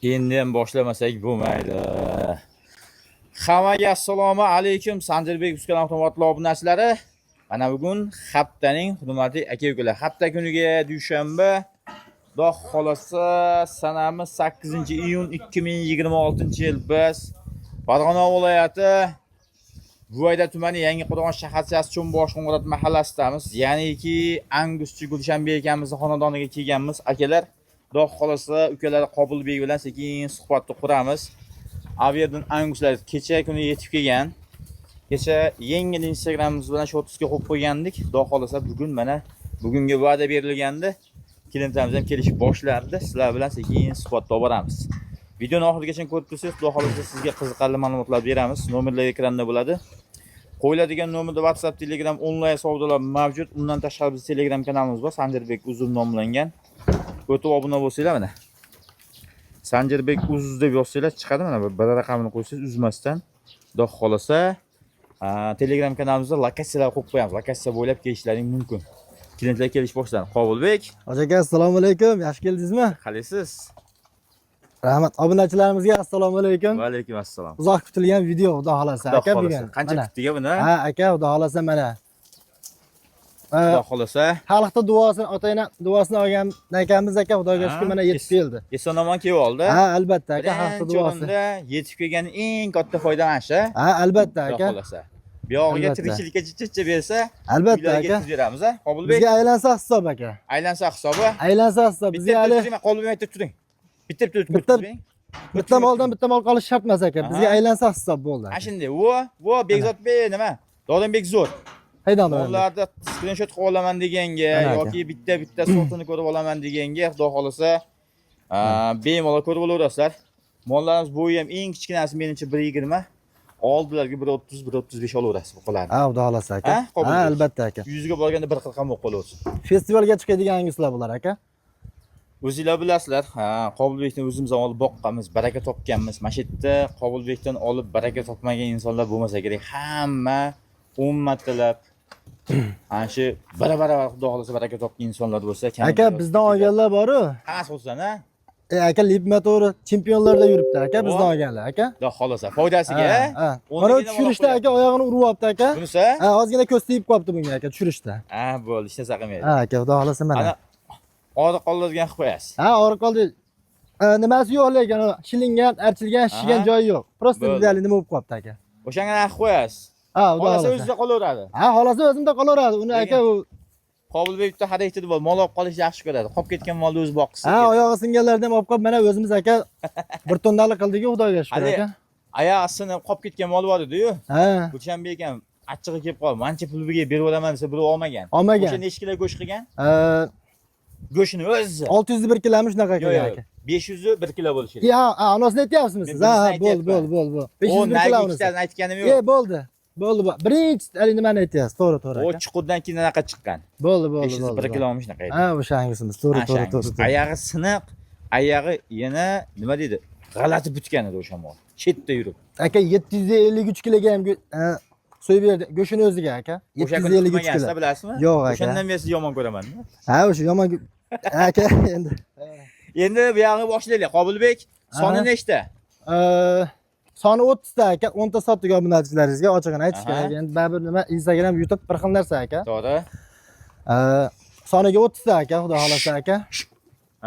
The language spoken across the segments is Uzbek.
Keyindan boshlamasak bo'lmaydi. Hammaga assalomu alaykum. Sanjirbek Uskan avtomobil obunachilari. Mana bugun haftaning hurmatli aka-ukalar. Hafta kuniga dushanba. Xudo xolasa sanamiz 8-iyun 2026-yil biz Farg'ona viloyati Buvayda tumani Yangiqo'rg'on shaharchasi Cho'mbosh-Qo'ng'irot mahallasidamiz. Ya'niki Anguschi Gulshanbek akamizning xonadoniga kelganmiz. Akalar, Xudo xolasa ukalar Qobilbek bilan sekin suhbatni quramiz. Averdan Anguslar kecha kuni yetib kelgan. Kecha yengil Instagramimiz bilan shortsga qo'yib qo'ygandik. Xudo xolasa bugun mana bugunga va'da berilgandi. Klientlarimiz ham kelishib boshlandi. Sizlar bilan sekin suhbatda boramiz. Videoni oxirigacha ko'rib tursangiz, Xudo xolasa sizga qiziqarli ma'lumotlar beramiz. Nomerlar ekranda bo'ladi. Qo'yiladigan nomerda WhatsApp, Telegram, onlayn savdolar mavjud. Undan tashqari biz Telegram kanalimiz bor, Sanjirbek Uzun nomlangan. O'tib obuna bo'lsanglar mana. Sanjirbek Uz deb yozsanglar chiqadi mana bir raqamini qo'ysangiz uzmasdan. Xudo xolasa Telegram kanalimizda lokatsiyalar qo'yib qo'yamiz. Lokatsiya bo'ylab kelishlaring mumkin. Klientlar kelish boshladi. Qobilbek, aka, assalomu alaykum. Yaxshi keldingizmi? Qalaysiz? Rahmat. Obunachilarimizga assalomu alaykum. Va alaykum assalom. Uzoq kutilgan video, xudo xolasa aka bugun. Qancha kutdik buni? Ha, aka, xudo xolasa mana. Xudo xolasa Xalqning duosini, ota-ona duosini olgan akamiz aka, xudoga shukr mana yetib keldi. Eson-omon kelib oldi. Ha, albatta aka, xalqning duosi. Yetib kelgan eng katta foyda mana shu. Ha, albatta aka. Xudo xolasa. Bu yog'iga tirikchilikka jichcha bersa, albatta aka. Yetkazib beramiz, ha? Qobilbek. Bizga aylansa hisob aka. Aylansa hisobi? Aylansa hisob. Bizga hali Qobilbek aytib turing. Bitta moldan bitta mol qolish shart emas aka. Bizga aylansa hisob bo'ldi. Ha shunday. Vo Bekzodbek nima? Do'rdanbek zo'r. Haydan Ularda screenshot qilib olaman deganga yoki bitta sortini ko'rib olaman deganga, Xudo xolasa, bemalol ko'rib olasizlar. Mollarimiz bo'yi ham eng kichkinasi menimcha 1.20. Oldilarga 1.30, 1.35 olaverasiz qoladi. Ha, xudo xolasa aka. Ha, albatta aka. 100 ga borganda 1.40 ham bo'lib qolaversin. Festivalga chiqadigan anguslar bular aka. O'zingizlar bilasizlar, Qobilbekni o'zimiz olib boqqanmiz, baraka topganmiz. Mana shu yerda Qobilbekdan olib baraka topmagan insonlar bo'lmasa kerak. Hamma ummatlab ana shu barabar Xudo xolasa baraka topgan insonlar bo'lsa, aka bizdan olganlar bor-ku. Hammasi bo'lsa-na. Aka Lip motori chempionlarda yuribdi aka, bizdan olganlar aka. Xudo xolasa foydasiga. Mana tushirishda aka oyog'ini uryapti aka. Bunisi? Ha, ozgina ko'z tegib qolibdi bunga aka tushirishda. Ha, bo'ldi, hech narsa qilmaydi. Ha, aka, xudo xolasa mana. Og'riq qoladigan qilib qo'yasiz. Ha, og'riq qoldi. Nimasi yo'q lekin, shilingan, archilgan, shishigan joyi yo'q. Prosta bizali nima bo'lib qolibdi aka. O'shanga qilib qo'yasiz. Ha, xudo xolasa. O'zida qolaveradi. Ha, xolasa o'zimda qolaveradi. Uni aka u Qobilbek bitta xarakteri bor. Mol olib qolish yaxshi ko'radi. Qolib ketgan molni o'zi boqsin. Ha, oyog'i singanlarni ham olib qolib, mana o'zimiz aka bir tonnalik qildik-ku, xudoga shukr aka. Oyog'i sinib qolib ketgan mol bor edi-yu. Ha. Gulshanbek ham achchig'i kelib qoldi. Mancha pulga berib desa, biri olmagan. Olmagan. O'sha necha kilo go'sht qilgan? Go'shtni o'zi 601 kilomi shunaqa qilgan aka. 501 kilo bo'lishi kerak. Ya, anasini aytyapsizmi siz? Ha, bo'ldi. 501 kilo unisi. Aytganim yo'q. Bo'ldi. Birinchi nimani aytyapsiz? To'g'ri aka. O chuqurdan keyin anaqa chiqqan. Bo'ldi. 501 kilo olmush naqa edi. Ha, o'sha hangisimiz? To'g'ri. Oyog'i siniq, oyog'i yana nima deydi? G'alati butgan edi o'sha mol. Chetda yurib. Aka 753 kiloga ham so'yib berdi. Go'shini o'ziga aka. 753 kilo. Bilasizmi? Yo'q aka. O'shandan men sizni yomon ko'raman. Ha, o'sha yomon aka endi. Endi bu yog'i boshlaylik. Qobilbek, soni nechta? Soni 30 ta aka. 10 ta sotdik obunachilaringizga, ochig'ini aytish kerak. Endi baribir nima Instagram, YouTube bir xil narsa aka. To'g'ri. Soniga 30 ta aka, xudo xolasa aka.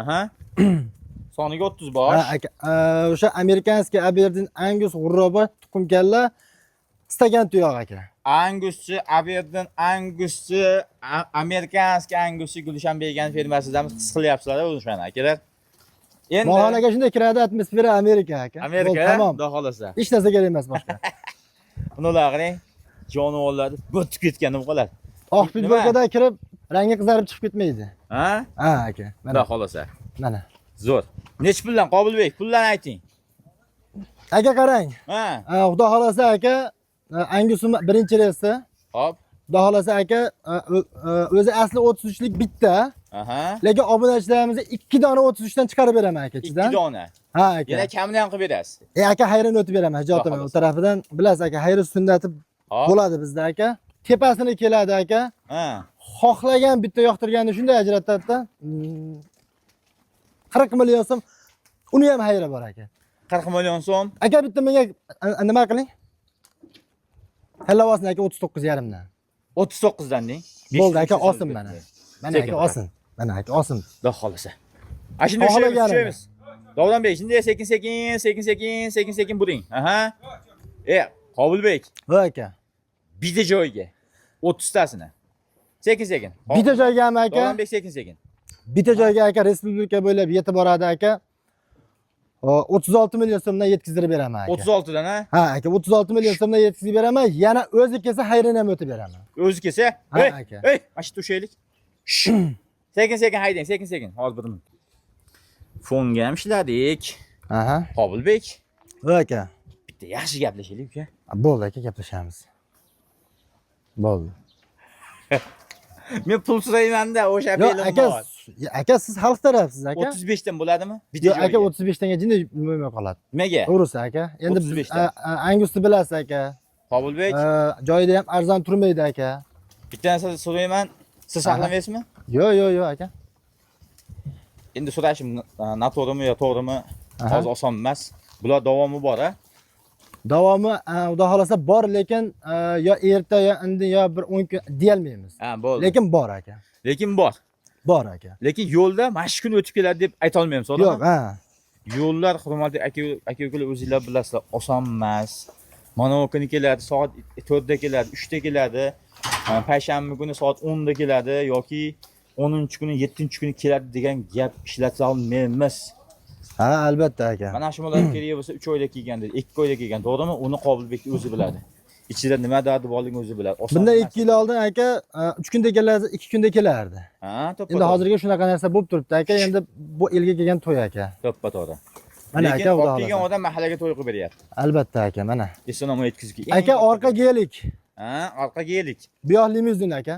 Aha. Soniga 30 bosh. Ha aka. O'sha amerikanskiy Aberdeen Angus g'urroba tuxum kalla stakan tuyoq aka. Anguschi Aberdeen Anguschi amerikanskiy Anguschi Gulshanbek fermasidamiz. His qilyapsizlar o'shani akalar. Endi molxonaga shunday kiradi, atmosfera Amerika aka. Amerika, tamom. Xudo xolasa. Hech narsa kerak emas boshqa. Bunalar qarang, jonivorlarni botib ketganim qoladi. Oq futbolkada kirib, rangi qizarib chiqib ketmaydi. Ha? Ha aka. Xudo xolasa. Mana. Zo'r. Nech puldan Qobilbek? Pullarni ayting. Aka qarang. Ha. Xudo xolasa aka, Angusum birinchi reysi. Hop. Xudo xolasa aka, o'zi asli 33 lik bitta. Aha. Lekin obunachilarimizga 2 dona 33 dan chiqarib beraman aka ichidan. 2 dona. Ha aka. Yana kamini ham qilib berasiz. Aka hayron o'tib beraman, jotaman. U tarafidan bilasiz aka, hayri sunnati bo'ladi bizda aka. Tepasini keladi aka. Ha. Xohlagan bitta yoqtirganini shunday ajratadi-da. 40 million so'm Uni ham hayri bor aka. 40 million so'm. Aka bitta menga nima qiling? Hallavosini aka 39,5 dan. 39 dan deng. Bo'ldi aka, olsin mana. Mana aka olsin. Mana aka olsin. Xudo xolasa. Shuni tushamiz. Davronbek, shunday sekin buring. Aha. Qobilbek, Voy aka. bitta joyga 30 tasini. Sekin. Bitta joygami aka? Davronbek sekin. Bitta joyga aka respublika bo'ylab yetib boradi aka. 36 million so'mdan yetkazib beraman aka. 36 dan ha? Ha aka, 36 million so'mdan yetkazib beraman. Yana o'zi kelsa hayrini ham o'tib beraman. O'zi kelsa? Ha, aka. Mana shu tushaylik. Sekin haydang, sekin. Hozir bir minut. Fonga ham ishladik. Aha. Qobilbek, Voy aka. bitta yaxshi gaplashaylik uka. Bo'ldi aka, gaplashamiz. Bo'ldi. Men pul so'rayman-da, o'sha Yo'q fe'lim aka, bor. aka siz xalq tarafsiz aka. 35 dan bo'ladimi? Bitta Yo'q aka, joyga. 35 tanga jinda bo'lmay qoladi. Nimaga? To'g'risi aka. Endi 35 ta. Angusni bilasiz aka. Qobilbek, Joyida ham arzon turmaydi aka. bitta narsa so'rayman. Siz saqlamaysizmi? Yo'q aka. Endi so'rashim noto'g'rimi yo to'g'rimi? Hozir oson emas. Bular davomi bor, a? Davomi xudo xolasa bor, lekin yo erta yo indin yo bir 10 kun deyolmaymiz. Ha, bo'ldi. Lekin bor aka. Lekin bor. Bor aka. Lekin yo'lda mana shu kun o'tib keladi deb ayta olmayman, Yo'q, to'g'rimi? ha. Yo'llar, hurmatli aka-ukalar, o'zingizlar bilasizlar, oson emas. Mana bu kuni keladi, soat 4 da keladi, 3 da keladi. Payshanba kuni soat 10 da keladi yoki 10-kuni, 7-kuni keladi degan gap ishlatsa olmaymiz. Ha, albatta aka. Mana shu modellar kerak bo'lsa 3 oyda kelganda, 2 oyda kelgan, to'g'rimi? Uni Qobilbek o'zi biladi. Ichida nima dardi borligini o'zi biladi. Bunda 2 yil oldin aka 3 kunda keladi, 2 kunda kelardi. Ha, to'ppa. Endi hozirga shunaqa narsa bo'lib turibdi aka. Endi bu elga kelgan to'y aka. To'ppa to'g'ri. Mana Lekin aka, xudo olib kelgan xolasa. odam mahallaga to'y qilib beryapti. Albatta aka, mana. Esonomo yetkazib. Aka orqa gelik. Ha, orqaga yelik. Bu yoq limuzin aka.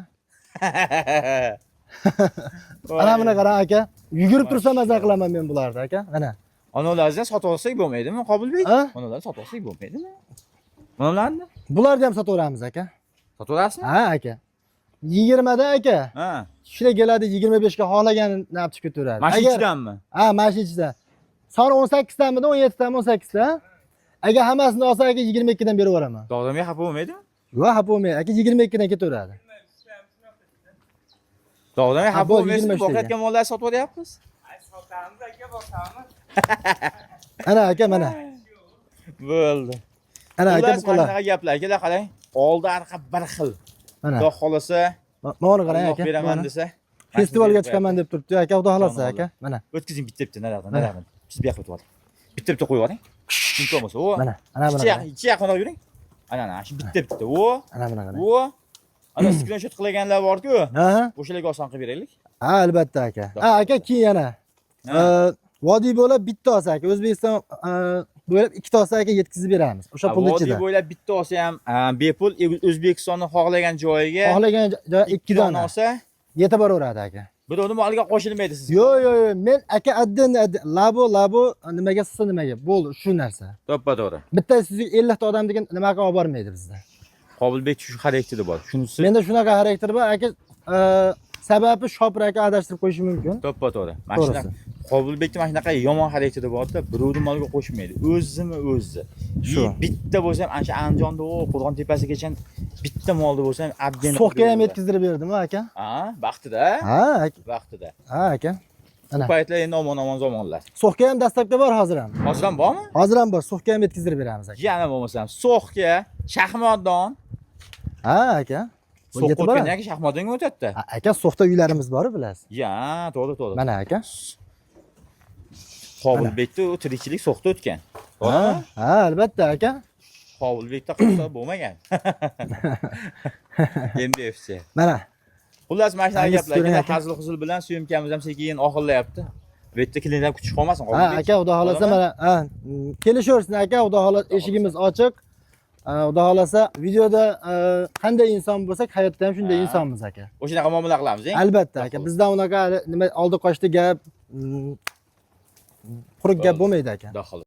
Ana buni qarang aka. Yugurib tursam maza qilaman men bularni aka. Mana. Onalardan sotib olsak bo'lmaydimi, Qobilbek? Ha? Onalarni sotib olsak bo'lmaydimi? Onalarni Bularni ham sotaveramiz aka. sotib olasizmi? Ha aka. 20 da aka. Ha. Shunday keladi 25 ga xohlaganini olib chiqib ketaveradi. Mashinachidanmi? Ha, mashinachidan. Soni 18 danmidi, 17 danmi, 18 da? Agar hammasini olsa aka 22 dan berib yuboraman. Davronbek xafa bo'lmaydimi? Yo'q, xafa bo'lmaydi. Aka 22 dan ketaveradi. Davronbek xafa bo'ldi, bo'lmaysizmi? 23 Boqayotgan mollarni sotib olyapmiz. Sotamiz aka, bosamiz. Ana aka, mana. Bo'ldi. Ana aka, Xullas, bu qolar. mana gaplar, kelar qarang. Oldi arqa bir xil. Mana. Xudo xolasa, Mana qarang Alloh aka. beraman mana. desa, Festivalga chiqaman deb turibdi aka, xudo xolasa aka. Mana. o'tkazing bitta naraqdan. Siz bu yoqqa o'tib oling. Bitta qo'yib oling. Imkon bo'lsa, o. Mana. Ana buni. Ikki yaqinroq yuring. Ana, shu bitta. O. Ana buni qarang. O. Ana screenshot qilganlar bor-ku. Ha? O'shalarga oson qilib beraylik. Ha, albatta aka. Ha, aka keyin yana. Vodiy bo'lib bitta olsa aka, O'zbekiston bo'lib ikkita olsa aka yetkazib beramiz. O'sha pul Vodiy ichida. bo'ylab bitta olsa ham bepul O'zbekistonni xohlagan joyiga Xohlagan joy 2 dona olsa, yetib boraveradi aka. birovni moliga qo'shilmaydi sizga. Yo'q, men aka addin labo nimaga sig'sa nimaga. Bo'ldi, shu narsa. To'ppa to'g'ri. Bitta sizga 50 ta odam degan nimaga olib bormaydi bizda. Qobilbek shu xarakteri bor. Shunisi Menda shunaqa xarakter bor aka, sababi shopir aka adashtirib qo'yishi mumkin. to'ppa to'g'ri. Mashina Qobilbekning mana shunaqa yomon xarakteri bor-da, birovni moliga qo'shmaydi. O'zimi o'zi. Shu. Bitta bo'lsa ham ancha Andijonda Qo'rg'on tepasigacha bitta molda bo'lsa ham abgani. So'xga ham yetkazdirib berdim aka. Ha, vaqtida. Ha, aka. Vaqtida. Ha, aka. Ana. Bu paytlar endi omon zamonlar. So'xga ham dastlabda bor hozir ham. Hozir ham bormi? Hozir ham bor, So'xga ham yetkazdirib beramiz aka. Yana bo'lmasam, So'xga, Shahmodon. Ha, aka. Bu So'xga yetib boradi. o'tgandan Shahmodonga o'tadi. Aka, So'xda uylarimiz bor, bilasiz. Ya, to'g'ri. Mana aka. Qobilbekda u tirikchilik So'xda o'tgan. To'g'rimi? Ha, albatta aka. Qobilbekda qilsa bo'lmagan. Endi FC. Mana. Xullas, mana shunaqa Hangisi gaplar. ko'ring Yana aka? hazil-huzul bilan suyumkamiz ham sekin oxirlayapti. Bu yerda klientlar kutib qolmasin Ha, Qobilbek. aka, xudo xolasa mana, ha, kelishaversin aka, xudo xolasa eshigimiz ochiq. Xudo xolasa videoda qanday inson bo'lsak, hayotda ham shunday insonmiz aka. O'shanaqa muomala qilamiz, eng. Albatta aka, bizda unaqa nima oldi qochdi gap, quruq gap bo'lmaydi aka. Xudo xohlasa.